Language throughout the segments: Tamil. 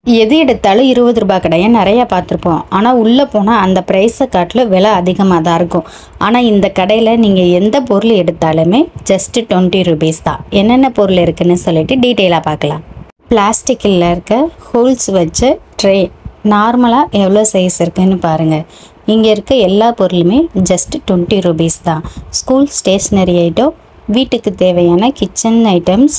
எது எடுத்தாலும் 20 ரூபாய் கடையை நிறைய பார்த்துருப்போம். ஆனால் உள்ளே போனால் அந்த ப்ரைஸை காட்டில் விலை அதிகமாக தான் இருக்கும். ஆனால் இந்த கடையில் நீங்கள் எந்த பொருள் எடுத்தாலுமே ஜஸ்ட் 20 rupees தான். என்னென்ன பொருள் இருக்குன்னு சொல்லிட்டு டீட்டெயிலாக பார்க்கலாம். பிளாஸ்டிக்கில் இருக்க ஹோல்ஸ் வச்ச ட்ரே நார்மலாக எவ்வளோ சைஸ் இருக்குன்னு பாருங்கள். இங்கே இருக்க எல்லா பொருளுமே ஜஸ்ட் 20 rupees தான். ஸ்கூல் ஸ்டேஷ்னரி ஐட்டம், வீட்டுக்கு தேவையான கிச்சன் ஐட்டம்ஸ்,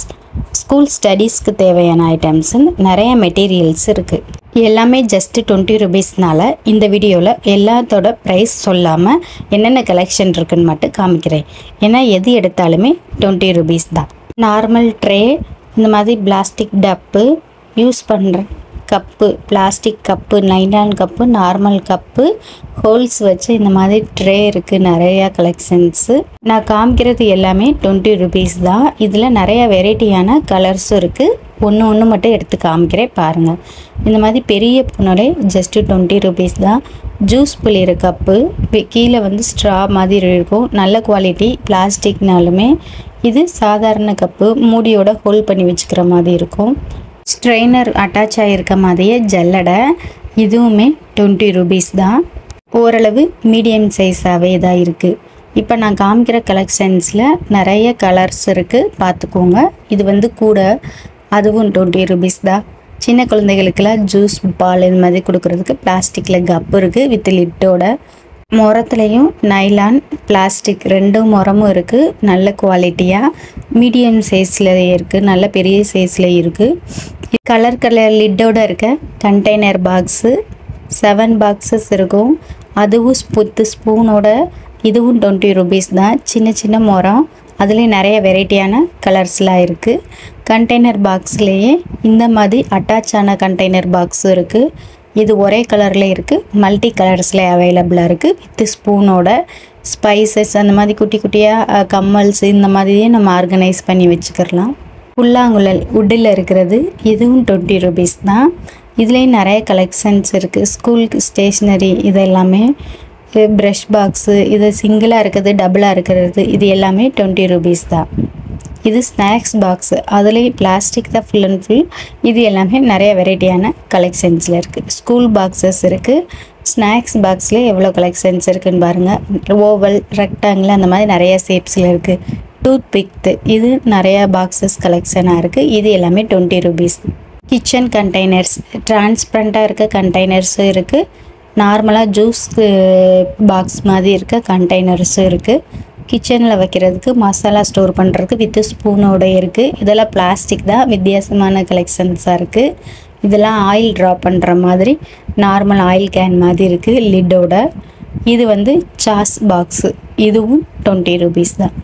ஸ்கூல் ஸ்டடீஸ்க்கு தேவையான ஐட்டம்ஸ்ன்னு நிறைய மெட்டீரியல்ஸ் இருக்குது. எல்லாமே ஜஸ்ட் 20 rupeesனால இந்த வீடியோவில் எல்லாத்தோட ப்ரைஸ் சொல்லாமல் என்னென்ன கலெக்ஷன் இருக்குன்னு மட்டும் காமிக்கிறேன். ஏன்னா எது எடுத்தாலுமே 20 rupees தான். நார்மல் ட்ரே, இந்த மாதிரி பிளாஸ்டிக் டப்பு, யூஸ் பண்ணுற cup, plastic cup, nylon cup, normal cup, holes வச்சு இந்த மாதிரி ட்ரே இருக்குது. நிறையா கலெக்ஷன்ஸு நான் காமிக்கிறது எல்லாமே 20 rupees தான். இதில் நிறைய வெரைட்டியான கலர்ஸும் இருக்குது. ஒன்று மட்டும் எடுத்து காமிக்கிறேன் பாருங்கள். இந்த மாதிரி பெரிய புனலே ஜஸ்ட்டு 20 rupees தான். ஜூஸ் புளிகிற கப்பு, கீழே வந்து ஸ்ட்ரா மாதிரி இருக்கும். நல்ல குவாலிட்டி பிளாஸ்டிக்னாலுமே. இது சாதாரண கப்பு, மூடியோட ஹோல்ட் பண்ணி வச்சுக்கிற மாதிரி இருக்கும். ஸ்ட்ரெயினர் அட்டாச் ஆகிருக்க மாதிரியே ஜல்லடை, இதுவுமே 20 rupees தான். ஓரளவு மீடியம் சைஸாகவே தான் இருக்குது. இப்போ நான் காமிக்கிற கலெக்ஷன்ஸில் நிறைய கலர்ஸ் இருக்குது, பார்த்துக்கோங்க. இது வந்து கூட, அதுவும் 20 rupees தான். சின்ன குழந்தைகளுக்கெல்லாம் ஜூஸ், பால் இது மாதிரி கொடுக்குறதுக்கு பிளாஸ்டிக்கில் கப்பு இருக்குது வித் லிட்டோட. முரத்துலேயும் நைலான், பிளாஸ்டிக் ரெண்டும் முரமும் இருக்குது. நல்ல குவாலிட்டியாக மீடியம் சைஸில் இருக்குது, நல்ல பெரிய சைஸில் இருக்குது. கலர் லிட்டோட இருக்க கண்டெய்னர் பாக்ஸு 7 boxes இருக்கும். அதுவும் ஸ்பூனோட, இதுவும் 20 rupees தான். சின்ன சின்ன முறம், அதுலேயும் நிறைய வெரைட்டியான கலர்ஸ்லாம் இருக்குது. கண்டெய்னர் பாக்ஸ்லேயே இந்த மாதிரி அட்டாச் ஆன கண்டெய்னர் பாக்ஸும் இருக்குது. இது ஒரே கலரில் இருக்குது, மல்டி கலர்ஸில் அவைலபிளாக இருக்குது. வித் ஸ்பூனோட ஸ்பைசஸ், அந்த மாதிரி குட்டி குட்டியாக கம்மல்ஸ் இந்த மாதிரியே நம்ம ஆர்கனைஸ் பண்ணி வச்சுக்கலாம். புல்லாங்குழல் உட்டில் இருக்கிறது, இதுவும் 20 rupees தான். இதுலேயும் நிறைய கலெக்ஷன்ஸ் இருக்குது. ஸ்கூலுக்கு ஸ்டேஷ்னரி, இது எல்லாமே. ப்ரஷ் பாக்ஸு, இது சிங்கிளாக இருக்கிறது, டபுளாக இருக்கிறது, இது எல்லாமே 20 rupees தான். இது ஸ்நாக்ஸ் பாக்ஸு, அதுலேயும் பிளாஸ்டிக் தான் ஃபுல் அண்ட் ஃபுல். இது எல்லாமே நிறைய வெரைட்டியான கலெக்ஷன்ஸில் இருக்குது. ஸ்கூல் பாக்ஸஸ் இருக்குது. ஸ்நாக்ஸ் பாக்ஸில் எவ்வளோ கலெக்ஷன்ஸ் இருக்குதுன்னு பாருங்கள். ஓவல், ரெக்டாங்கிள், அந்த மாதிரி நிறைய ஷேப்ஸில் இருக்குது. டூத் பிக்து, இது நிறையா பாக்ஸஸ் கலெக்ஷனாக இருக்குது. இது எல்லாமே 20 rupees. கிச்சன் கண்டெய்னர்ஸ், டிரான்ஸ்பரண்ட்டாக இருக்க கண்டெய்னர்ஸும் இருக்குது. நார்மலாக ஜூஸ் பாக்ஸ் மாதிரி இருக்க கண்டெய்னர்ஸும் இருக்குது. கிச்சனில் வைக்கிறதுக்கு, மசாலா ஸ்டோர் பண்ணுறதுக்கு வித் ஸ்பூனோட இருக்குது. இதெல்லாம் பிளாஸ்டிக் தான், வித்தியாசமான கலெக்ஷன்ஸாக இருக்குது. இதெல்லாம் ஆயில் ட்ராப் பண்ணுற மாதிரி நார்மல் ஆயில் கேன் மாதிரி இருக்குது லிட்டோட. இது வந்து சாஸ் பாக்ஸு, இதுவும் 20 rupees தான்.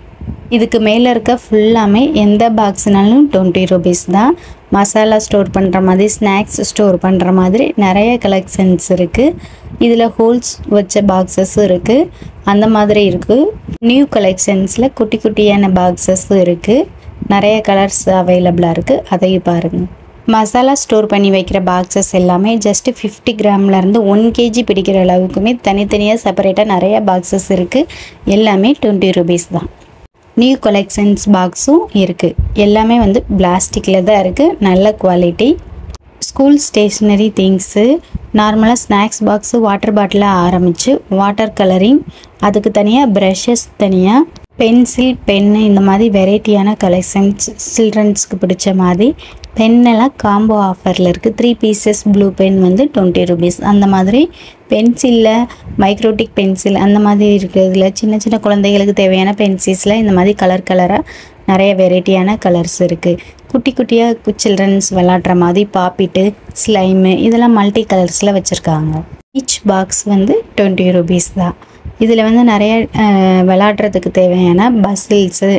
இதுக்கு மேலே இருக்க ஃபுல்லாமே எந்த பாக்ஸ்னாலும் 20 rupees தான். மசாலா ஸ்டோர் பண்ணுற மாதிரி, ஸ்நாக்ஸ் ஸ்டோர் பண்ணுற மாதிரி நிறைய கலெக்ஷன்ஸ் இருக்குது. இதில் ஹோல்ஸ் வச்ச பாக்ஸஸும் இருக்குது, அந்த மாதிரி இருக்குது. நியூ கலெக்ஷன்ஸில் குட்டி குட்டியான பாக்ஸஸும் இருக்குது. நிறைய கலர்ஸ் அவைலபிளாக இருக்குது, அதையும் பாருங்கள். மசாலா ஸ்டோர் பண்ணி வைக்கிற பாக்ஸஸ் எல்லாமே ஜஸ்ட் 50 gramலேருந்து 1 kg பிடிக்கிற அளவுக்குமே தனித்தனியாக செப்பரேட்டாக நிறைய பாக்ஸஸ் இருக்குது. எல்லாமே 20 rupees தான். நியூ கலெக்ஷன்ஸ் பாக்ஸும் இருக்குது. எல்லாமே வந்து பிளாஸ்டிக்கில் தான் இருக்குது, நல்ல குவாலிட்டி. ஸ்கூல் ஸ்டேஷ்னரி திங்ஸு, நார்மலாக ஸ்நாக்ஸ் பாக்ஸு, வாட்டர் பாட்டிலாக ஆரம்பித்து வாட்டர் கலரிங், அதுக்கு தனியாக ப்ரஷஸ், தனியாக பென்சில், பென்னு, இந்த மாதிரி வெரைட்டியான கலெக்ஷன்ஸ். சில்ட்ரன்ஸ்க்கு பிடிச்ச மாதிரி பென்னெல்லாம் காம்போ ஆஃபரில் இருக்குது. 3 pieces ப்ளூ பென் வந்து 20 rupees. அந்த மாதிரி பென்சிலில் மைக்ரோட்டிக் பென்சில் அந்த மாதிரி இருக்கிறதுல சின்ன சின்ன குழந்தைகளுக்கு தேவையான பென்சில்ஸில் இந்த மாதிரி கலராக நிறைய வெரைட்டியான கலர்ஸ் இருக்குது. குட்டி குட்டியாக சில்ட்ரன்ஸ் விளாட்ற மாதிரி பாப்பிட்டு, ஸ்லைமு, இதெல்லாம் மல்டி கலர்ஸில் வச்சுருக்காங்க. ஈச் பாக்ஸ் வந்து 20 rupees தான். இதில் வந்து நிறைய விளாட்றதுக்கு தேவையான பசில்ஸு,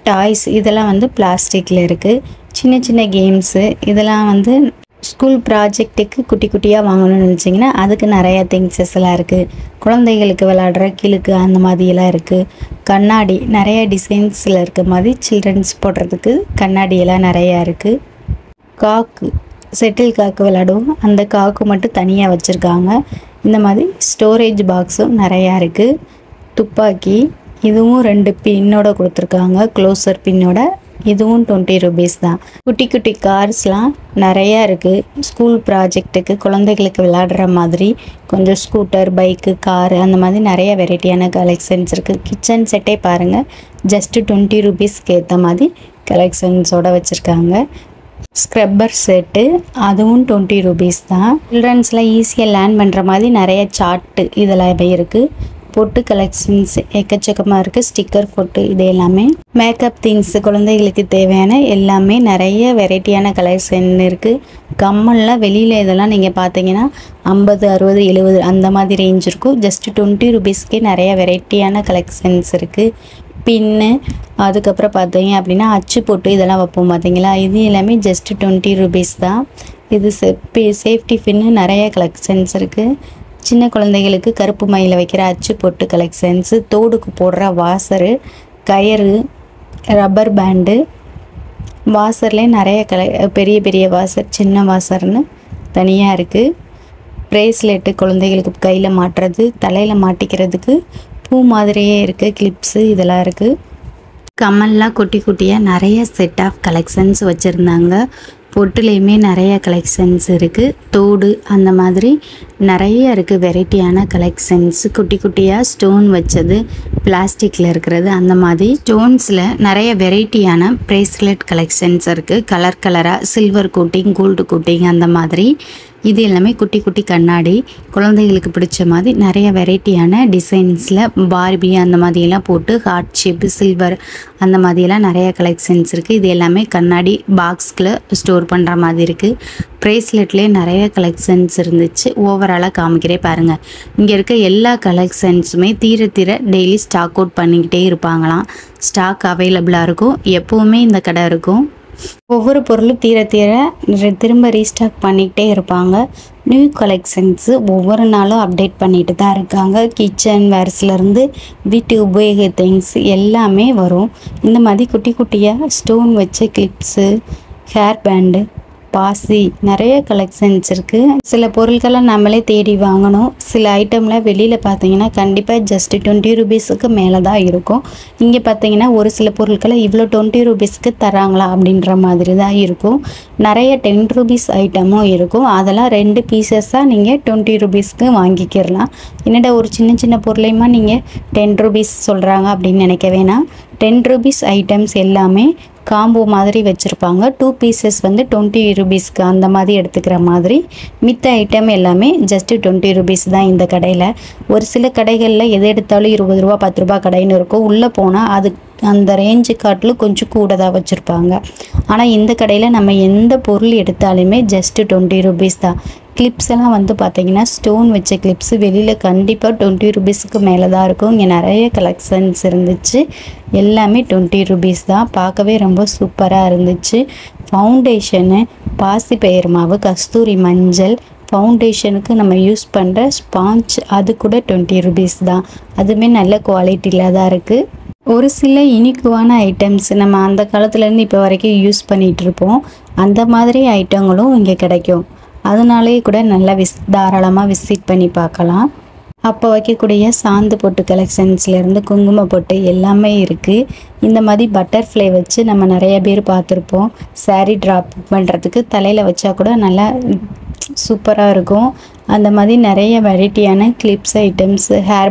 டாய்ஸ், இதெல்லாம் வந்து பிளாஸ்டிக்கில் இருக்குது. சின்ன சின்ன கேம்ஸு, இதெல்லாம் வந்து ஸ்கூல் ப்ராஜெக்ட்டுக்கு குட்டி குட்டியாக வாங்கணும்னு நினச்சிங்கன்னா அதுக்கு நிறையா திங்ஸஸ் எல்லாம் இருக்குது. குழந்தைகளுக்கு விளாட்ற கிழுக்கு அந்த மாதிரியெல்லாம் இருக்குது. கண்ணாடி, நிறைய டிசைன்ஸில் இருக்க மாதிரி சில்ட்ரன்ஸ் போடுறதுக்கு கண்ணாடியெல்லாம் நிறையா இருக்குது. காக்கு, செட்டில் காக்கு விளாடுவோம், அந்த காக்கு மட்டும் தனியாக வச்சுருக்காங்க. இந்த மாதிரி ஸ்டோரேஜ் பாக்ஸும் நிறையா இருக்குது. துப்பாக்கி, இதுவும் 2 பின்னோட கொடுத்துருக்காங்க, க்ளோசர் பின்னோட. இதுவும் 20 ருபீஸ் தான். குட்டி குட்டி கார்ஸ்லாம் நிறையா இருக்குது. ஸ்கூல் ப்ராஜெக்ட்டுக்கு குழந்தைகளுக்கு விளையாடுற மாதிரி கொஞ்சம் ஸ்கூட்டர், பைக்கு, காரு அந்த மாதிரி நிறைய வெரைட்டியான கலெக்ஷன்ஸ் இருக்குது. கிச்சன் செட்டே பாருங்கள், ஜஸ்ட்டு 20 ருபீஸ்க்கு ஏற்ற மாதிரி கலெக்ஷன்ஸோடு வச்சுருக்காங்க. ஸ்க்ரப்பர் செட்டு அதுவும் 20 ருபீஸ் தான். சில்ட்ரன்ஸில் ஈஸியாக லேர்ன் பண்ணுற மாதிரி நிறைய சார்ட்டு இதெல்லாமே இருக்குது. பொட்டு கலெக்ஷன்ஸ் எக்கச்சக்கமாக இருக்குது. ஸ்டிக்கர் பொட்டு இது எல்லாமே. மேக்கப் திங்ஸ் குழந்தைகளுக்கு தேவையான எல்லாமே நிறைய வெரைட்டியான கலெக்ஷன் இருக்குது. கம்மல்லாம் வெளியில் இதெல்லாம் நீங்கள் பார்த்தீங்கன்னா 50, 60, 70 அந்த மாதிரி ரேஞ்ச் இருக்கும். ஜஸ்ட்டு 20 ருபீஸ்க்கே நிறைய வெரைட்டியான கலெக்ஷன்ஸ் இருக்குது. பின்னு அதுக்கப்புறம் பார்த்தீங்க அப்படின்னா அச்சு போட்டு இதெல்லாம் வைப்போம் பார்த்தீங்களா, இது எல்லாமே ஜஸ்ட்டு 20 ருபீஸ் தான். இது சேஃப்டி பின்னு நிறைய கலெக்ஷன்ஸ் இருக்குது. சின்ன குழந்தைகளுக்கு கருப்பு மயில வைக்கிற அச்சு போட்டு கலெக்ஷன்ஸு, தோடுக்கு போடுற வாசரு, கயிறு, ரப்பர் பேண்டு, வாசர்லேயே நிறைய பெரிய பெரிய வாசர், சின்ன வாசர்னு தனியாக இருக்குது. ப்ரேஸ்லெட்டு குழந்தைகளுக்கு கையில் மாட்டுறது, தலையில் மாட்டிக்கிறதுக்கு பூ மாதிரியே இருக்குது. கிளிப்ஸு இதெல்லாம் இருக்குது. கம்மல்லாம் குட்டி குட்டியாக நிறைய செட் ஆஃப் கலெக்ஷன்ஸ் வச்சுருந்தாங்க. பொட்டுலேயுமே நிறைய கலெக்ஷன்ஸ் இருக்குது. தோடு அந்த மாதிரி நிறைய இருக்குது வெரைட்டியான கலெக்ஷன்ஸ். குட்டி குட்டியாக ஸ்டோன் வச்சது, பிளாஸ்டிக்கில் இருக்கிறது, அந்த மாதிரி ஸ்டோன்ஸில் நிறைய வெரைட்டியான ப்ரேஸ்லெட் கலெக்ஷன்ஸ் இருக்குது. கலர் கலராக சில்வர் கோட்டிங், கோல்டு கோட்டிங் அந்த மாதிரி. இது எல்லாமே குட்டி குட்டி கண்ணாடி குழந்தைகளுக்கு பிடிச்ச மாதிரி நிறைய வெரைட்டியான டிசைன்ஸில் பார்பி அந்த மாதிரியெல்லாம் போட்டு ஹார்ட் ஷேப்பு, சில்வர் அந்த மாதிரியெல்லாம் நிறைய கலெக்ஷன்ஸ் இருக்குது. இது எல்லாமே கண்ணாடி பாக்ஸ்கில் ஸ்டோர் பண்ணுற மாதிரி இருக்குது. ப்ரேஸ்லெட்லேயே நிறைய கலெக்ஷன்ஸ் இருந்துச்சு. ஓவராலாக காமிக்கிறே பாருங்கள். இங்கே இருக்க எல்லா கலெக்ஷன்ஸுமே தீர தீர டெய்லி ஸ்டாக் அவுட் பண்ணிக்கிட்டே இருப்பாங்களாம். ஸ்டாக் அவைலபிளாக இருக்கும். எப்போவுமே இந்த கடை இருக்கும். ஒவ்வொரு பொருளும் தீர தீர திரும்ப ரீஸ்டாக் பண்ணிக்கிட்டே இருப்பாங்க. நியூ கலெக்ஷன்ஸு ஒவ்வொரு நாளும் அப்டேட் பண்ணிட்டு தான் இருக்காங்க. கிச்சன் வேர்ஸ்லேருந்து வீட்டு உபயோக திங்ஸ் எல்லாமே வரும். இந்த மாதிரி குட்டி குட்டியாக ஸ்டோன் வச்ச கிளிப்ஸு, ஹேர் பேண்டு, பாசி நிறைய கலெக்ஷன்ஸ் இருக்குது. சில பொருட்களை நம்மளே தேடி வாங்கணும். சில ஐட்டம்லாம் வெளியில் பார்த்தீங்கன்னா கண்டிப்பாக ஜஸ்ட்டு 20 ருபீஸுக்கு மேலே தான் இருக்கும். இங்கே பார்த்தீங்கன்னா ஒரு சில பொருட்களை இவ்வளோ 20 ருபீஸ்க்கு தராங்களா அப்படின்ற மாதிரி தான் இருக்கும். நிறைய 10 ருபீஸ் ஐட்டமும் இருக்கும். அதெல்லாம் 2 பீசஸாக நீங்கள் 20 ருபீஸ்க்கு வாங்கிக்கிறலாம். என்னடா ஒரு சின்ன சின்ன பொருளையுமா நீங்கள் 10 ருபீஸ் சொல்கிறாங்க அப்படின்னு நினைக்க வேணாம். 10 ருபீஸ் ஐட்டம்ஸ் எல்லாமே காம்போ மாதிரி வச்சுருப்பாங்க. 2 பீசஸ் வந்து 20 ருபீஸ்க்கு அந்த மாதிரி எடுத்துக்கிற மாதிரி. மித்த ஐட்டம் எல்லாமே ஜஸ்ட்டு 20 ருபீஸ் தான் இந்த கடையில். ஒரு சில கடைகளில் எது எடுத்தாலும் 20 ரூபா 10 ரூபா கடைன்னு இருக்கும். உள்ளே போனால் அது அந்த ரேஞ்சு காட்டிலும் கொஞ்சம் கூட தான் வச்சுருப்பாங்க. ஆனால் இந்த கடையில் நம்ம எந்த பொருள் எடுத்தாலுமே ஜஸ்ட்டு 20 ருபீஸ் தான். கிளிப்ஸ் எல்லாம் வந்து பார்த்திங்கன்னா ஸ்டோன் வச்ச கிளிப்ஸு வெளியில் கண்டிப்பாக 20 ருபீஸுக்கு மேலே தான் இருக்கும். இங்கே நிறைய கலெக்ஷன்ஸ் இருந்துச்சு. எல்லாமே 20 ருபீஸ் தான். பார்க்கவே ரொம்ப சூப்பராக இருந்துச்சு. ஃபவுண்டேஷனு, பாசிப்பயிறு மாவு, கஸ்தூரி மஞ்சள், ஃபவுண்டேஷனுக்கு நம்ம யூஸ் பண்ணுற ஸ்பாஞ்ச் அது கூட 20 ருபீஸ் தான். அதுவுமே நல்ல குவாலிட்டியில் தான் இருக்குது. ஒரு சில யூனிக்கான ஐட்டம்ஸ் நம்ம அந்த காலத்துலேருந்து இப்போ வரைக்கும் யூஸ் பண்ணிகிட்ருப்போம். அந்த மாதிரி ஐட்டங்களும் இங்கே கிடைக்கும். அதனாலே கூட நல்லா தாராளமாக விசிட் பண்ணி பார்க்கலாம். அப்போ வைக்கக்கூடிய சாந்து பொட்டு கலெக்ஷன்ஸ்லேருந்து குங்கும பொட்டு எல்லாமே இருக்குது. இந்த மாதிரி பட்டர்ஃப்ளை வச்சு நம்ம நிறைய பேர் பார்த்துருப்போம். சாரீ ட்ராப் பண்ணுறதுக்கு தலையில் வச்சா கூட நல்லா சூப்பராக இருக்கும். அந்த மாதிரி நிறைய வெரைட்டியான கிளிப்ஸ் ஐட்டம்ஸு, ஹேர்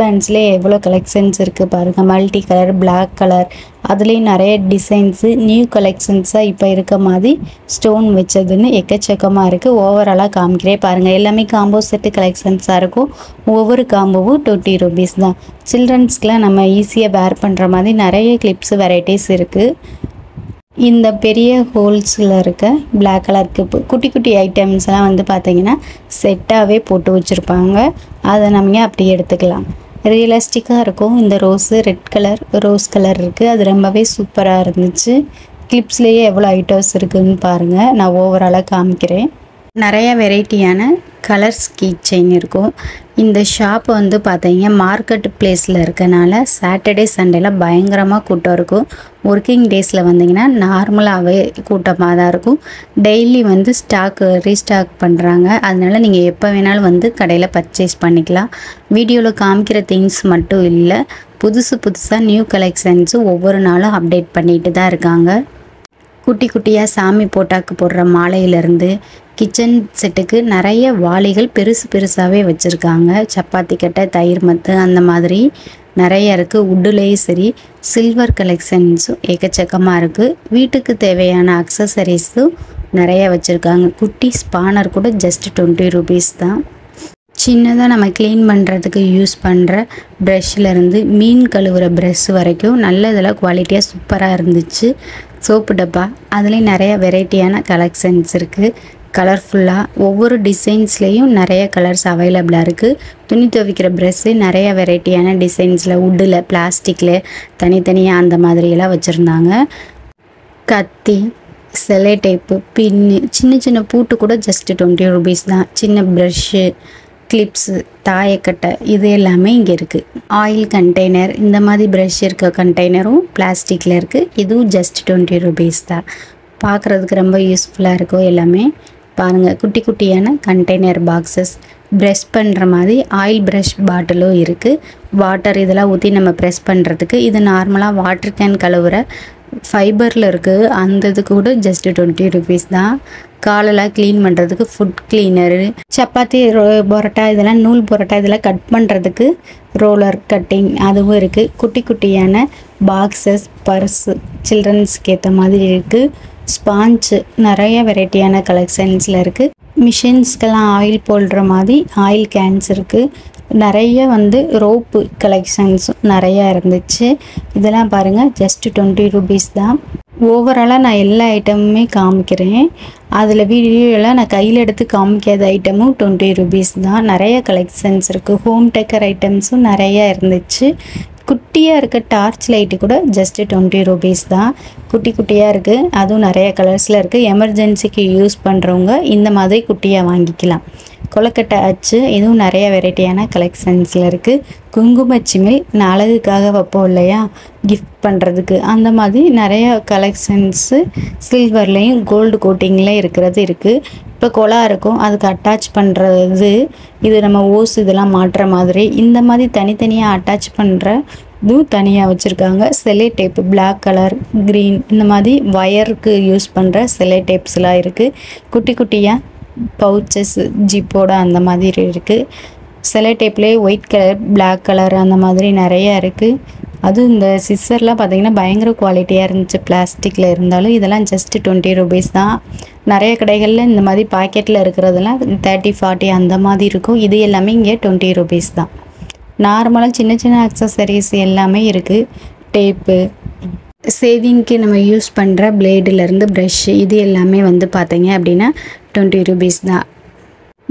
பேண்ட்ஸ்லேயே எவ்வளோ கலெக்ஷன்ஸ் இருக்குது பாருங்கள். மல்டி கலர், பிளாக் கலர், அதுலேயும் நிறைய டிசைன்ஸு, நியூ கலெக்ஷன்ஸாக இப்போ இருக்க மாதிரி ஸ்டோன் வச்சதுன்னு எக்கச்சக்கமாக இருக்குது. ஓவராலாக காமிக்கிறே பாருங்கள். எல்லாமே காம்போ செட்டு கலெக்ஷன்ஸாக இருக்கும். ஒவ்வொரு காம்போவும் 20 ருபீஸ் தான். சில்ட்ரன்ஸ்க்கெலாம் நம்ம ஈஸியாக வேர் பண்ணுற மாதிரி நிறைய கிளிப்ஸ் வெரைட்டிஸ் இருக்குது. இந்த பெரிய ஹோல்ஸில் இருக்க பிளாக் கலர் கிளிப்பு குட்டி குட்டி ஐட்டம்ஸ்லாம் வந்து பார்த்திங்கன்னா செட்டாகவே போட்டு வச்சுருப்பாங்க. அதை நம்ம அப்படியே எடுத்துக்கலாம். ரியலிஸ்டிக்காக இருக்கும். இந்த ரெட் கலர், ரோஸ் கலர் இருக்குது. அது ரொம்பவே சூப்பராக இருந்துச்சு. கிளிப்ஸ்லேயே எவ்வளோ ஐட்டம்ஸ் இருக்குதுன்னு பாருங்கள். நான் ஓவராலாக காமிக்கிறேன். நிறைய வெரைட்டியான கலர்ஸ் கீ செயின் இருக்கும். இந்த ஷாப் வந்து பார்த்தீங்க மார்க்கெட் பிளேஸில் இருக்கனால சாட்டர்டே சண்டேல பயங்கரமாக கூட்டம் இருக்கும். ஒர்க்கிங் டேஸில் வந்தீங்கன்னா நார்மலாகவே கூட்டமாக தான் இருக்கும். டெய்லி வந்து ரீஸ்டாக் பண்ணுறாங்க. அதனால நீங்கள் எப்போ வேணாலும் வந்து கடையில் பர்ச்சேஸ் பண்ணிக்கலாம். வீடியோவில் காமிக்கிற திங்ஸ் மட்டும் இல்லை, புதுசாக நியூ கலெக்ஷன்ஸும் ஒவ்வொரு நாளும் அப்டேட் பண்ணிட்டு தான் இருக்காங்க. குட்டி குட்டியாக சாமி போட்டாக்கு போடுற மாலையிலேருந்து கிச்சன் செட்டுக்கு நிறைய வாளிகள் பெருசாகவே வச்சுருக்காங்க. சப்பாத்தி கட்டை, தயிர் மத்து அந்த மாதிரி நிறைய இருக்குது. வுட்டுலேயும் சரி சில்வர் கலெக்ஷன்ஸும் எக்கச்சக்கமாக இருக்குது. வீட்டுக்கு தேவையான அக்சசரிஸும் நிறைய வச்சுருக்காங்க. குட்டி ஸ்பானர் கூட ஜஸ்ட் 20 rupees தான். சின்னதாக நம்ம க்ளீன் பண்ணுறதுக்கு யூஸ் பண்ணுற ப்ரஷ்லேருந்து மீன் கழுவுற ப்ரஷ் வரைக்கும் நல்ல இதெல்லாம் குவாலிட்டியாக சூப்பராக இருந்துச்சு. சோப்பு டப்பா அதுலேயும் நிறைய வெரைட்டியான கலெக்ஷன்ஸ் இருக்குது. கலர்ஃபுல்லாக ஒவ்வொரு டிசைன்ஸ்லேயும் நிறைய கலர்ஸ் அவைலபிளாக இருக்குது. துணி துவைக்கிற ப்ரஷ்ஷு நிறைய வெரைட்டியான டிசைன்ஸில், வுட்டில், பிளாஸ்டிக்கில் தனித்தனியாக அந்த மாதிரியெல்லாம் வச்சுருந்தாங்க. கத்தி, செலை டேப்பு, பின்னு, சின்ன பூட்டு கூட ஜஸ்ட் 20 rupees தான். சின்ன ப்ரஷ்ஷு, கிளிப்ஸு, தாயக்கட்டை இது எல்லாமே இங்கே இருக்குது. ஆயில் கண்டெய்னர், இந்த மாதிரி ப்ரஷ் இருக்க கண்டெய்னரும் பிளாஸ்டிக்கில் இருக்குது. இதுவும் ஜஸ்ட் 20 rupees தான். பார்க்குறதுக்கு ரொம்ப யூஸ்ஃபுல்லாக இருக்கும். எல்லாமே பாருங்கள், குட்டி குட்டியான கண்டெய்னர் பாக்ஸஸ், ப்ரெஷ் பண்ணுற மாதிரி ஆயில் ப்ரஷ் பாட்டிலும் இருக்குது. வாட்டர் இதெல்லாம் ஊற்றி நம்ம ப்ரெஸ் பண்ணுறதுக்கு. இது நார்மலாக வாட்டர் கேன் கழுவுற ஃபைபரில் இருக்குது. அந்த இது கூட ஜஸ்ட் 20 rupees தான். காலெல்லாம் க்ளீன் பண்ணுறதுக்கு ஃபுட் க்ளீனரு, சப்பாத்தி பரோட்டா இதெல்லாம், நூல் பரோட்டா இதெல்லாம் கட் பண்ணுறதுக்கு ரோலர் கட்டிங் அதுவும் இருக்குது. குட்டி குட்டியான பாக்ஸஸ், பர்ஸு சில்ட்ரன்ஸ்க்கு ஏற்ற மாதிரி இருக்குது. ஸ்பாஞ்சு நிறைய வெரைட்டியான கலெக்ஷன்ஸில் இருக்குது. மிஷின்ஸ்க்கெல்லாம் ஆயில் போடுற மாதிரி ஆயில் கேன்ஸ் இருக்குது. நிறைய வந்து ரோப்பு கலெக்ஷன்ஸும் நிறையா இருந்துச்சு. இதெல்லாம் பாருங்கள் ஜஸ்ட் 20 rupees தான். ஓவராலாக நான் எல்லா ஐட்டமுமே காமிக்கிறேன். அதில் வீடியோவில் நான் கையில் எடுத்து காமிக்காத ஐட்டமும் 20 rupees தான். நிறைய கலெக்ஷன்ஸ் இருக்குது. ஹோம் டெக்கர் ஐட்டம்ஸும் நிறையா இருந்துச்சு. குட்டியாக இருக்க டார்ச் லைட்டு கூட ஜஸ்ட்டு 20 rupees தான். குட்டியாக இருக்குது. அதுவும் நிறைய கலர்ஸில் இருக்குது. எமர்ஜென்சிக்கு யூஸ் பண்ணுறவங்க இந்த மாதிரி குட்டியாக வாங்கிக்கலாம். கொலக்கட்டை அச்சு இதுவும் நிறைய வெரைட்டியான கலெக்ஷன்ஸில் இருக்குது. குங்குமச்சிமில் நான் அழகுக்காக வைப்போம் இல்லையா, கிஃப்ட் பண்ணுறதுக்கு, அந்த மாதிரி நிறைய கலெக்ஷன்ஸு சில்வர்லேயும் கோல்டு கோட்டிங்லேயும் இருக்கிறது இருக்குது. இப்போ கொலா இருக்கும், அதுக்கு அட்டாச் பண்ணுறது, இது நம்ம ஓஸ் இதெல்லாம் மாட்டுற மாதிரி இந்த மாதிரி தனித்தனியாக அட்டாச் பண்ணுற இதுவும் தனியாக வச்சுருக்காங்க. செலை டேப்பு பிளாக் கலர், க்ரீன் இந்த மாதிரி வயருக்கு யூஸ் பண்ணுற செலை டேப்ஸ்லாம் இருக்குது. குட்டியாக பவுச்சஸ், ஜிப்போட அந்த மாதிரி இருக்குது. செலை டேப்லேயே ஒயிட் கலர், பிளாக் கலர் அந்த மாதிரி நிறையா இருக்குது. அதுவும் இந்த சிஸ்ஸர்லாம் பார்த்திங்கன்னா பயங்கர குவாலிட்டியாக இருந்துச்சு. பிளாஸ்டிக்கில் இருந்தாலும் இதெல்லாம் ஜஸ்ட்டு 20 rupees தான். நிறைய கடைகளில் இந்த மாதிரி பாக்கெட்டில் இருக்கிறதெல்லாம் 30-40 அந்த மாதிரி இருக்கும். இது எல்லாமே இங்கே 20 rupees தான். நார்மலாக சின்ன அக்சசரிஸ் எல்லாமே இருக்குது. டேப்பு, சேவிங்க்கு நம்ம யூஸ் பண்ணுற பிளேடுலேருந்து ப்ரஷ்ஷு இது எல்லாமே வந்து பார்த்தீங்க அப்படின்னா 20 rupees தான்.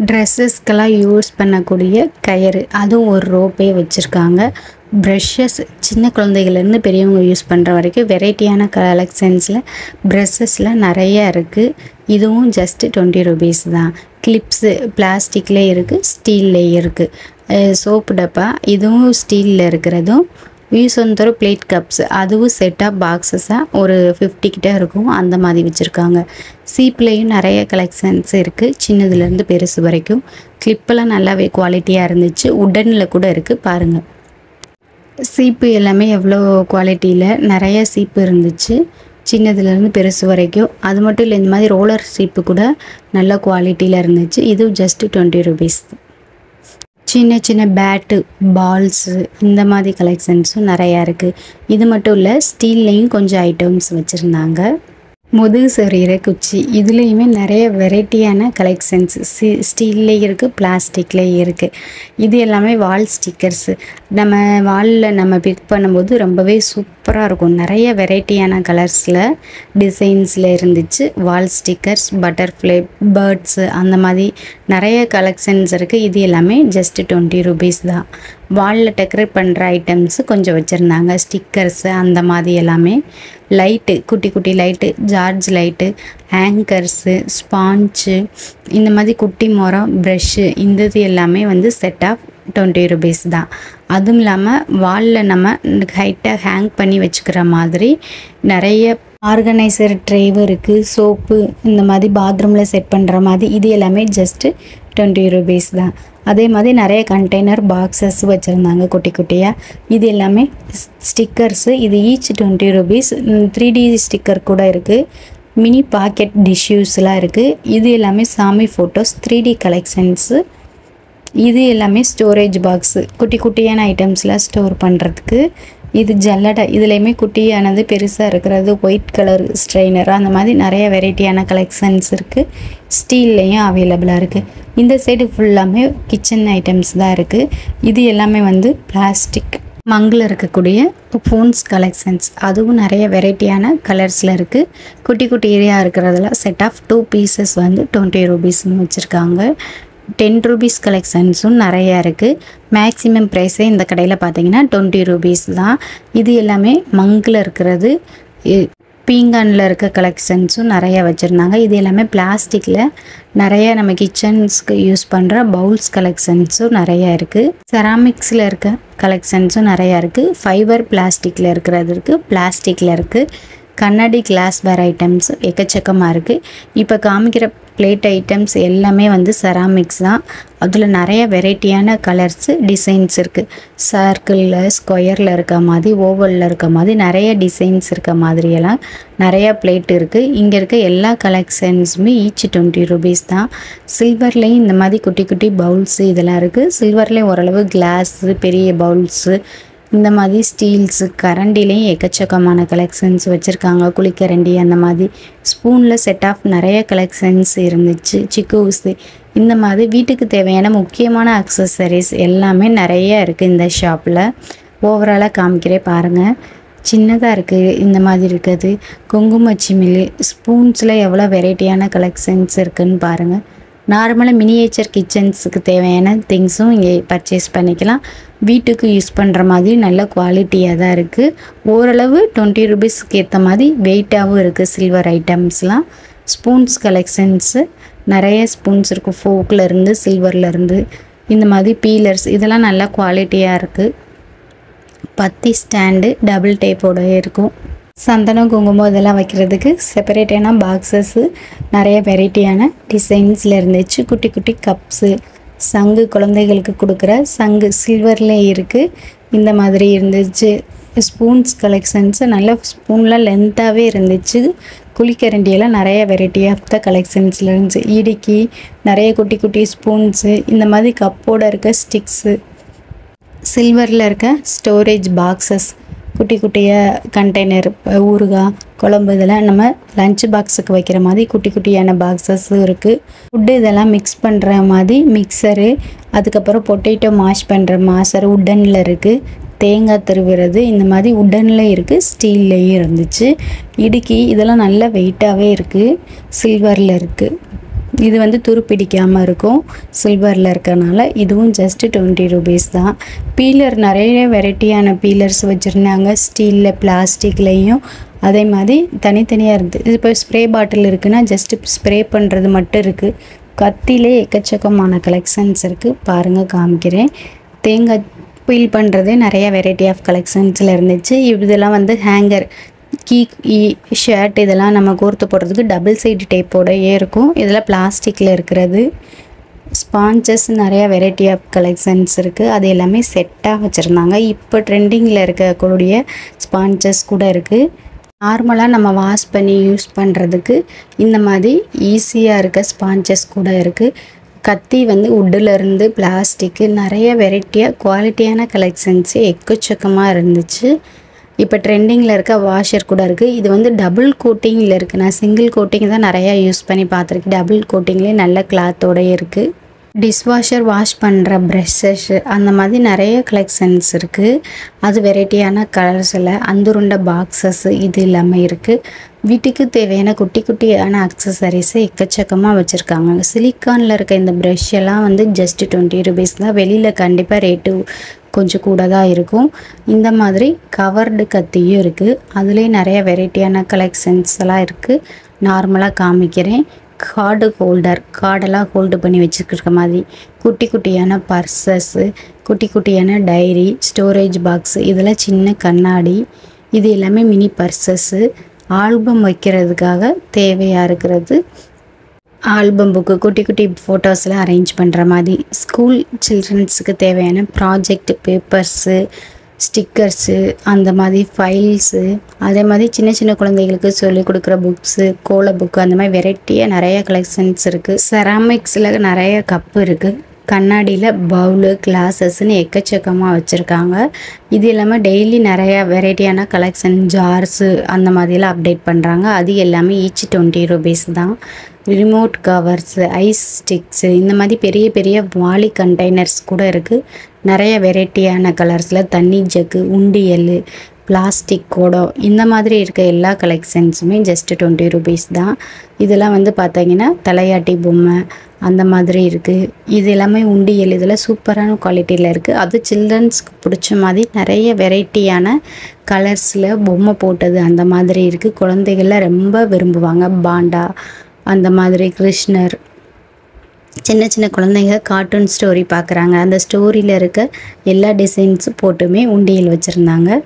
ட்ரெஸ்ஸஸ்க்கெல்லாம் யூஸ் பண்ணக்கூடிய கயிறு அதுவும் ஒரு ரோப்பே வச்சுருக்காங்க. ப்ரஷ்ஷஸ் சின்ன குழந்தைகள்லேருந்து பெரியவங்க யூஸ் பண்ணுற வரைக்கும் வெரைட்டியான கலெக்ஷன்ஸில் ப்ரஷ்ஷஸில் நிறையா இருக்குது. இதுவும் ஜஸ்ட்டு 20 rupees தான். கிளிப்ஸு பிளாஸ்டிக்லேயே இருக்குது, ஸ்டீல்லேயே இருக்குது. சோப்பு டப்பா இதுவும் ஸ்டீலில் இருக்கிறதும், யூஸ் வந்துற பிளேட் கப்ஸ் அதுவும் செட்டாக பாக்ஸஸாக ஒரு 50 கிட்ட இருக்கும், அந்த மாதிரி வச்சுருக்காங்க. சீப்லேயும் நிறைய கலெக்ஷன்ஸ் இருக்குது, சின்னதுலேருந்து பெருசு வரைக்கும். கிளிப்பெல்லாம் நல்லாவே குவாலிட்டியாக இருந்துச்சு. உடனில் கூட இருக்குது பாருங்கள். சீப்பு எல்லாமே எவ்வளோ குவாலிட்டியில் நிறைய சீப்பு இருந்துச்சு, சின்னதுலேருந்து பெருசு வரைக்கும். அது மட்டும் இல்லை, இந்த மாதிரி ரோலர் சீப்பு கூட நல்ல குவாலிட்டியில் இருந்துச்சு. இதுவும் ஜஸ்ட்டு 20 rupees. சின்ன பேட்டு, பால்ஸு இந்த மாதிரி கலெக்ஷன்ஸும் நிறையா இருக்குது. இது மட்டும் இல்லை, ஸ்டீல்லையும் கொஞ்சம் ஐட்டம்ஸ் வச்சுருந்தாங்க. முதுகு சொறிகிற குச்சி இதுலேயுமே நிறைய வெரைட்டியான கலெக்ஷன்ஸ் ஸ்டீல்லேயும் இருக்குது, பிளாஸ்டிக்லேயும் இருக்குது. இது எல்லாமே வால் ஸ்டிக்கர்ஸு. நம்ம வாலில் நம்ம பிக் பண்ணும்போது ரொம்பவே சூப்பராக சூப்பராக இருக்கும். நிறைய வெரைட்டியான கலர்ஸில் டிசைன்ஸில் இருந்துச்சு. வால் ஸ்டிக்கர்ஸ், பட்டர்ஃப்ளை, பேர்ட்ஸு அந்த மாதிரி நிறைய கலெக்ஷன்ஸ் இருக்குது. இது எல்லாமே ஜஸ்ட் 20 rupees தான். வாலில் டெக்கரேட் பண்ணுற ஐட்டம்ஸு கொஞ்சம் வச்சுருந்தாங்க. ஸ்டிக்கர்ஸு அந்த மாதிரி எல்லாமே. லைட்டு, குட்டி குட்டி லைட்டு, ஜார்ஜ் லைட்டு, ஆங்கர்ஸு, ஸ்பாஞ்சு, இந்த மாதிரி குட்டி மரம், ப்ரெஷ்ஷு, இந்த இது எல்லாமே வந்து செட் ஆஃப் 20 rupees தான். அதுவும் இல்லாமல் வாலில் நம்ம ஹைட்டாக ஹேங் பண்ணி வச்சுக்கிற மாதிரி நிறைய ஆர்கனைசர் ட்ரேவும் இருக்குது. சோப்பு, இந்த மாதிரி பாத்ரூமில் செட் பண்ணுற மாதிரி இது எல்லாமே ஜஸ்ட்டு 20 rupees தான். அதே மாதிரி நிறைய கண்டெய்னர் பாக்ஸஸ் வச்சுருந்தாங்க குட்டி குட்டியாக. இது எல்லாமே ஸ்டிக்கர்ஸு. இது ஈச் 20 rupees. 3D ஸ்டிக்கர் கூட இருக்குது. மினி பாக்கெட் டிஷ்யூஸ்லாம் இருக்குது. இது எல்லாமே சாமி ஃபோட்டோஸ் 3D கலெக்ஷன்ஸு. இது எல்லாமே ஸ்டோரேஜ் பாக்ஸு, குட்டி குட்டியான ஐட்டம்ஸ்லாம் ஸ்டோர் பண்ணுறதுக்கு. இது ஜல்லடை, இதுலேயுமே குட்டியானது பெருசாக இருக்கிறது, ஒயிட் கலர் ஸ்ட்ரெயினர், அந்த மாதிரி நிறைய வெரைட்டியான கலெக்ஷன்ஸ் இருக்குது. ஸ்டீல்லையும் அவைலபிளாக இருக்குது. இந்த சைடு ஃபுல்லாமே கிச்சன் ஐட்டம்ஸ் தான் இருக்குது. இது எல்லாமே வந்து பிளாஸ்டிக் மங்கில் இருக்கக்கூடிய ஃபோன்ஸ் கலெக்ஷன்ஸ். அதுவும் நிறைய வெரைட்டியான கலர்ஸில் இருக்குது. குட்டி குட்டி ஏரியா இருக்கிறதுல செட் ஆஃப் 2 pieces வந்து 20 rupeesனு வச்சுருக்காங்க. 10 rupees கலெக்ஷன்ஸும் நிறையா இருக்குது. மேக்ஸிமம் ப்ரைஸே இந்த கடையில் பார்த்தீங்கன்னா 20 rupees தான். இது எல்லாமே மங்கில் இருக்கிறது. பீங்கானில் இருக்க கலெக்ஷன்ஸும் நிறையா வச்சுருந்தாங்க. இது எல்லாமே பிளாஸ்டிக்கில் நிறைய நம்ம கிச்சன்ஸ்க்கு யூஸ் பண்ணுற பவுல்ஸ் கலெக்ஷன்ஸும் நிறையா இருக்குது. செராமிக்ஸில் இருக்க கலெக்ஷன்ஸும் நிறையா இருக்குது. ஃபைபர் பிளாஸ்டிக்கில் இருக்கிறது இருக்குது, பிளாஸ்டிக்கில் இருக்குது. கண்ணாடி கிளாஸ்வேர் ஐட்டம்ஸ் எக்கச்சக்கமாக இருக்குது. இப்போ காமிக்கிற பிளேட் ஐட்டம்ஸ் எல்லாமே வந்து செராமிக்ஸ் தான். அதில் நிறைய வெரைட்டியான கலர்ஸு, டிசைன்ஸ் இருக்குது. சர்க்கிளில், ஸ்கொயரில் இருக்க மாதிரி, ஓவலில் இருக்க மாதிரி நிறைய டிசைன்ஸ் இருக்க மாதிரியெல்லாம் நிறையா பிளேட் இருக்குது. இங்கே இருக்க எல்லா கலெக்ஷன்ஸுமே ஈச் 20 rupees தான். சில்வர்லேயும் இந்த மாதிரி குட்டி குட்டி பவுல்ஸு இதெல்லாம் இருக்குது. சில்வர்லேயும் ஓரளவு கிளாஸு, பெரிய பவுல்ஸு, இந்த மாதிரி ஸ்டீல்ஸு, கரண்டிலையும் எக்கச்சக்கமான கலெக்ஷன்ஸ் வச்சுருக்காங்க. குளிக்கரண்டி, அந்த மாதிரி ஸ்பூனில் செட் ஆஃப் நிறைய கலெக்ஷன்ஸ் இருந்துச்சு. சிக்கூஸு, இந்த மாதிரி வீட்டுக்கு தேவையான முக்கியமான அக்சசரிஸ் எல்லாமே நிறைய இருக்குது இந்த ஷாப்பில். ஓவராலாக காமிக்கிறே பாருங்கள். சின்னதாக இருக்குது, இந்த மாதிரி இருக்குது. குங்குமச்சிமில், ஸ்பூன்ஸில் எவ்வளோ வெரைட்டியான கலெக்ஷன்ஸ் இருக்குதுன்னு பாருங்கள். நார்மலாக மினியேச்சர் கிச்சன்ஸுக்கு தேவையான திங்ஸும் இங்கே பர்ச்சேஸ் பண்ணிக்கலாம். வீட்டுக்கு யூஸ் பண்ணுற மாதிரி நல்ல குவாலிட்டியாக தான் இருக்குது. ஓரளவு 20 rupeesக்கு ஏற்ற மாதிரி வெயிட்டாகவும் இருக்குது சில்வர் ஐட்டம்ஸ்லாம். ஸ்பூன்ஸ் கலெக்ஷன்ஸு நிறைய ஸ்பூன்ஸ் இருக்குது. ஃபோக்லேருந்து, சில்வர்லேருந்து, இந்த மாதிரி பீலர்ஸ், இதெல்லாம் நல்லா குவாலிட்டியாக இருக்குது. பத்தி ஸ்டாண்டு டபுள் டைப்போட இருக்கும். சந்தனம், குங்குமம் இதெல்லாம் வைக்கிறதுக்கு செப்பரேட்டான பாக்ஸஸ்ஸு நிறைய வெரைட்டியான டிசைன்ஸில் இருந்துச்சு. குட்டி குட்டி கப்ஸு, சங்கு, குழந்தைகளுக்கு கொடுக்குற சங்கு சில்வர்லேயே இருக்குது. இந்த மாதிரி இருந்துச்சு. ஸ்பூன்ஸ் கலெக்ஷன்ஸு நல்ல ஸ்பூன்லாம் லென்த்தாகவே இருந்துச்சு. குளிக்கரண்டியெல்லாம் நிறைய வெரைட்டி ஆஃப் த கலெக்ஷன்ஸில் இருந்துச்சு. இடுக்கி, நிறைய குட்டி குட்டி ஸ்பூன்ஸு, இந்த மாதிரி கப்போட இருக்க ஸ்டிக்ஸு, சில்வரில் இருக்க ஸ்டோரேஜ் பாக்ஸஸ், குட்டி குட்டியாக கண்டெய்னர், ஊறுகாய், குழம்பு, இதெல்லாம் நம்ம லஞ்ச் பாக்ஸுக்கு வைக்கிற மாதிரி குட்டி குட்டியான பாக்ஸஸும் இருக்குது. ஃபுட்டு இதெல்லாம் மிக்ஸ் பண்ணுற மாதிரி மிக்சரு, அதுக்கப்புறம் பொட்டேட்டோ மாஷ் பண்ணுற மாசர் உட்டனில் இருக்குது. தேங்காய் திருவுறது, இந்த மாதிரி உட்டனில் இருக்குது, ஸ்டீல்லையும் இருந்துச்சு. இடுக்கி, இதெல்லாம் நல்ல வெயிட்டாகவே இருக்குது. சில்வரில் இருக்குது. இது வந்து துருப்பிடிக்காமல் இருக்கும் சில்வரில் இருக்கனால. இதுவும் ஜஸ்ட் 20 rupees தான். பீலர் நிறைய வெரைட்டியான பீலர்ஸ் வச்சுருந்தாங்க. ஸ்டீலில், பிளாஸ்டிக்லேயும் அதே மாதிரி தனித்தனியாக இருக்குது. இது இப்போ ஸ்ப்ரே பாட்டில் இருக்குன்னா ஜஸ்ட்டு ஸ்ப்ரே பண்ணுறது மட்டும் இருக்குது. கத்திலே எக்கச்சக்கமான கலெக்ஷன்ஸ் இருக்குது. பாருங்கள், காமிக்கிறேன். தேங்காய் பீல் பண்ணுறதே நிறைய வெரைட்டி ஆஃப் கலெக்ஷன்ஸில் இருந்துச்சு. இதெல்லாம் வந்து ஹேங்கர், கீ, ஷர்ட், இதெல்லாம் நம்ம கோர்த்து போடுறதுக்கு டபுள் சைடு டேப்போடையே இருக்கும். இதெல்லாம் பிளாஸ்டிக்கில் இருக்கிறது. ஸ்பான்சஸ் நிறையா வெரைட்டி ஆஃப் கலெக்ஷன்ஸ் இருக்குது. அது எல்லாமே செட்டாக வச்சுருந்தாங்க. இப்போ ட்ரெண்டிங்கில் இருக்கக்கூடிய ஸ்பான்சஸ் கூட இருக்குது. நார்மலாக நம்ம வாஷ் பண்ணி யூஸ் பண்ணுறதுக்கு இந்த மாதிரி ஈஸியாக இருக்க ஸ்பான்சஸ் கூட இருக்குது. கத்தி வந்து உட்டிலேருந்து பிளாஸ்டிக்கு நிறைய வெரைட்டியாக குவாலிட்டியான கலெக்ஷன்ஸு எக்கச்சக்கமாக இருந்துச்சு. இப்போ ட்ரெண்டிங்கில் இருக்க வாஷர் கூட இருக்குது. இது வந்து டபுள் கோட்டிங்கில் இருக்குது. நான் சிங்கிள் கோட்டிங் தான் நிறையா யூஸ் பண்ணி பார்த்துருக்கேன். டபுள் கோட்டிங்லேயே நல்ல கிளாத்தோடய இருக்குது. டிஷ்வாஷர் வாஷ் பண்ணுற ப்ரெஷ்ஷஸ் அந்த மாதிரி நிறைய கலெக்ஷன்ஸ் இருக்குது. அது வெரைட்டியான கலர்ஸில் அந்துருண்ட பாக்ஸஸ் இது எல்லாமே இருக்குது. வீட்டுக்கு தேவையான குட்டி குட்டியான அக்சசரிஸை எக்கச்சக்கமாக வச்சுருக்காங்க. சிலிக்கானில் இருக்க இந்த ப்ரெஷ் எல்லாம் வந்து ஜஸ்ட் 20 rupees தான். வெளியில் கண்டிப்பாக ரேட்டு கொஞ்சம் கூட தான் இருக்கும். இந்த மாதிரி கவர்டு கத்தியும் இருக்குது. அதுலேயே நிறைய வெரைட்டியான கலெக்ஷன்ஸ் எல்லாம் இருக்குது. நார்மலாக காமிக்கிறேன். கார்டு ஹோல்டர், கார்டெல்லாம் ஹோல்டு பண்ணி வச்சுருக்க மாதிரி குட்டி குட்டியான பர்சஸ்ஸு, குட்டி குட்டியான டைரி, ஸ்டோரேஜ் பாக்ஸு, இதெல்லாம் சின்ன கண்ணாடி, இது எல்லாமே மினி பர்சஸ்ஸு. ஆல்பம் வைக்கிறதுக்காக தேவையாக இருக்கிறது. ஆல்பம் புக்கு, குட்டி குட்டி ஃபோட்டோஸ்லாம் அரேஞ்ச் பண்ணுற மாதிரி. ஸ்கூல் சில்ட்ரன்ஸுக்கு தேவையான ப்ராஜெக்ட் பேப்பர்ஸு, ஸ்டிக்கர்ஸு, அந்த மாதிரி ஃபைல்ஸு, அதே மாதிரி சின்ன சின்ன குழந்தைகளுக்கு சொல்லிக் கொடுக்குற புக்ஸு, கோல புக்கு, அந்த மாதிரி வெரைட்டியாக நிறைய கலெக்ஷன்ஸ் இருக்குது. செராமிக்ஸில் நிறைய கப்பு இருக்குது. கண்ணாடியில் பவுலு, கிளாஸஸ்ன்னு எக்கச்சக்கமாக வச்சுருக்காங்க. இது எல்லாமே டெய்லி நிறையா வெரைட்டியான கலெக்ஷன் ஜார்ஸு அந்த மாதிரிலாம் அப்டேட் பண்ணுறாங்க. அது எல்லாமே ஈச் 20 rupees தான். ரிமோட் கவர்ஸு, ஐஸ் ஸ்டிக்ஸு, இந்த மாதிரி பெரிய பெரிய வாளி கண்டெய்னர்ஸ் கூட இருக்குது. நிறைய வெரைட்டியான கலர்ஸில் தண்ணி ஜக்கு, உண்டியல், பிளாஸ்டிக் குடம், இந்த மாதிரி இருக்க எல்லா கலெக்ஷன்ஸுமே ஜஸ்ட் 20 rupees தான். இதெல்லாம் வந்து பார்த்தீங்கன்னா தலையாட்டி பொம்மை அந்த மாதிரி இருக்குது. இது எல்லாமே உண்டியல், இதெல்லாம் சூப்பரான குவாலிட்டியில் இருக்குது. அது சில்ட்ரன்ஸ்க்கு பிடிச்ச மாதிரி நிறைய வெரைட்டியான கலர்ஸில் பொம்மை போட்டது அந்த மாதிரி இருக்குது. குழந்தைகள்லாம் ரொம்ப விரும்புவாங்க. பாண்டா அந்த மாதிரி, கிருஷ்ணர், சின்ன சின்ன குழந்தைங்க கார்ட்டூன் ஸ்டோரி பார்க்குறாங்க. அந்த ஸ்டோரியில் இருக்க எல்லா டிசைன்ஸும் போட்டுமே உண்டியல் வச்சுருந்தாங்க.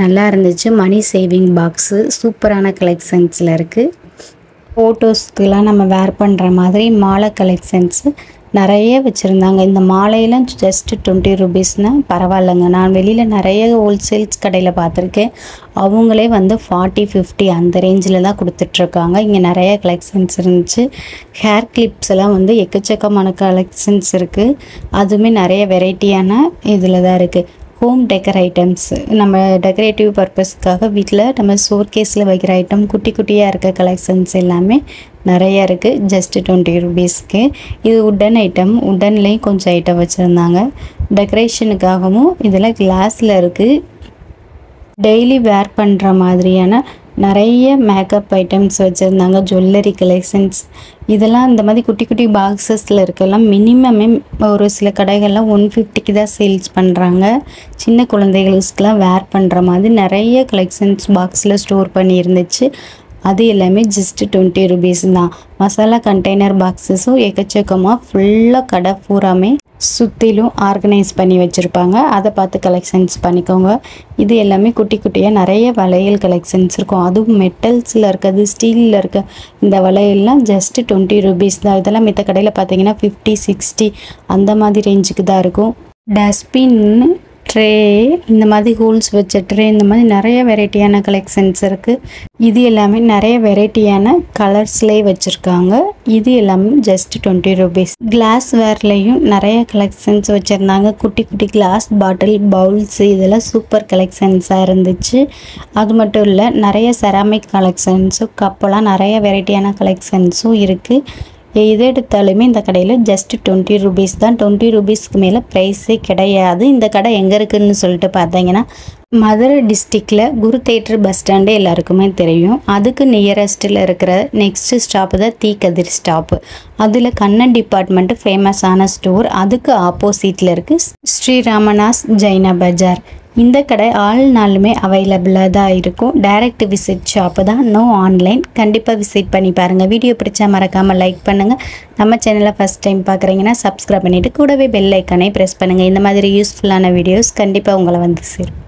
நல்லா இருந்துச்சு. மணி சேவிங் பாக்ஸு சூப்பரான கலெக்ஷன்ஸில் இருக்குது. ஃபோட்டோஸ்க்கெலாம் நம்ம வேர் பண்ணுற மாதிரி மாலை கலெக்ஷன்ஸு நிறைய வச்சுருந்தாங்க. இந்த மாலையெல்லாம் ஜஸ்ட் 20 rupeesனால் பரவாயில்லைங்க. நான் வெளியில் நிறைய ஹோல்சேல்ஸ் கடையில் பார்த்துருக்கேன். அவங்களே வந்து 40-50 அந்த ரேஞ்சில் தான் கொடுத்துட்ருக்காங்க. இங்கே நிறைய கலெக்ஷன்ஸ் இருந்துச்சு. ஹேர் கிளிப்ஸ் எல்லாம் வந்து எக்கச்சக்கமான கலெக்ஷன்ஸ் இருக்குது. அதுவுமே நிறைய வெரைட்டியான இதில் தான் இருக்குது. ஹோம் டெக்கர் ஐட்டம்ஸ், நம்ம டெக்கரேட்டிவ் பர்பஸ்க்காக வீட்டில் நம்ம ஷோகேஸில் வைக்கிற ஐட்டம், குட்டி குட்டியாக இருக்க கலெக்ஷன்ஸ் எல்லாமே நிறையா இருக்குது. ஜஸ்ட் 20 rupeesக்கு. இது உட்டன் ஐட்டம், உட்டன்லேயும் கொஞ்சம் ஐட்டம் வச்சுருந்தாங்க. டெக்கரேஷனுக்காகவும் இதில் கிளாஸில் இருக்குது. டெய்லி வேர் பண்ணுற மாதிரியான நிறைய மேக்கப் ஐட்டம்ஸ் வச்சுருந்தாங்க. ஜுவல்லரி கலெக்ஷன்ஸ், இதெல்லாம் இந்த மாதிரி குட்டி குட்டி பாக்ஸஸில் இருக்கலாம். மினிமமே ஒரு சில கடைகள்லாம் 150க்கு தான் சேல்ஸ் பண்ணுறாங்க. சின்ன குழந்தைகளுக்கெலாம் வேர் பண்ணுற மாதிரி நிறைய கலெக்ஷன்ஸ் பாக்ஸில் ஸ்டோர் பண்ணி இருந்துச்சு. அது எல்லாமே ஜஸ்ட் 20 rupees தான். மசாலா கண்டெய்னர் பாக்ஸஸும் எக்கச்சக்கமாக ஃபுல்லாக கடை பூராமே சுற்றிலும் ஆர்கனைஸ் பண்ணி வச்சுருப்பாங்க. அதை பார்த்து கலெக்ஷன்ஸ் பண்ணிக்கோங்க. இது எல்லாமே குட்டி குட்டியாக நிறைய வளையல் கலெக்ஷன்ஸ் இருக்கும். அதுவும் மெட்டல்ஸில் இருக்கிறது, ஸ்டீலில் இருக்க இந்த வளையல்லாம் ஜஸ்ட் 20 rupees தான். இதெல்லாம் மித்த கடையில் பார்த்தீங்கன்னா 50-60 அந்த மாதிரி ரேஞ்சுக்கு தான் இருக்கும். டஸ்ட்பின், ட்ரே, இந்த மாதிரி ஹோல்ஸ் வச்ச ட்ரே, இந்த மாதிரி நிறைய வெரைட்டியான கலெக்ஷன்ஸ் இருக்குது. இது எல்லாமே நிறைய வெரைட்டியான கலர்ஸ்லேயே வச்சுருக்காங்க. இது எல்லாமே ஜஸ்ட் 20 rupees. கிளாஸ் வேர்லேயும் நிறைய கலெக்ஷன்ஸ் வச்சுருந்தாங்க. குட்டி குட்டி கிளாஸ் பாட்டில், பவுல்ஸு, இதெல்லாம் சூப்பர் கலெக்ஷன்ஸாக இருந்துச்சு. அது மட்டும் இல்லை, நிறைய செராமிக் கலெக்ஷன்ஸும், கப்பெல்லாம் நிறைய வெரைட்டியான கலெக்ஷன்ஸும் இருக்குது. எது எடுத்தாலுமே இந்த கடையில் ஜஸ்ட் 20 rupees தான். 20 rupeesக்கு மேலே ப்ரைஸே கிடையாது. இந்த கடை எங்கே இருக்குதுன்னு சொல்லிட்டு பார்த்தீங்கன்னா மதுரை டிஸ்ட்ரிக்டில் குரு தேட்டர் பஸ் ஸ்டாண்டு எல்லாருக்குமே தெரியும். அதுக்கு நியரஸ்ட்டில் இருக்கிற நெக்ஸ்ட் ஸ்டாப்பு தான் தீக்கதிர் ஸ்டாப்பு. அதில் கண்ணன் டிபார்ட்மெண்ட்டு ஃபேமஸான ஸ்டோர். அதுக்கு ஆப்போசிட்டில் இருக்குது ஸ்ரீராமநாஸ் ஜைனா பஜார். இந்த கடை ஆல் நாளுமே அவைலபிளாக தான் இருக்கும். டைரக்ட் விசிட் ஷாப்பு தான், நோ ஆன்லைன். கண்டிப்பாக விசிட் பண்ணி பாருங்கள். வீடியோ பிடிச்சா மறக்காமல் லைக் பண்ணுங்கள். நம்ம சேனலை ஃபஸ்ட் டைம் பார்க்குறீங்கன்னா சப்ஸ்கிரைப் பண்ணிவிட்டு கூடவே பெல் ஐக்கானே ப்ரெஸ் பண்ணுங்கள். இந்த மாதிரி யூஸ்ஃபுல்லான வீடியோஸ் கண்டிப்பாக உங்களை வந்து சேரும்.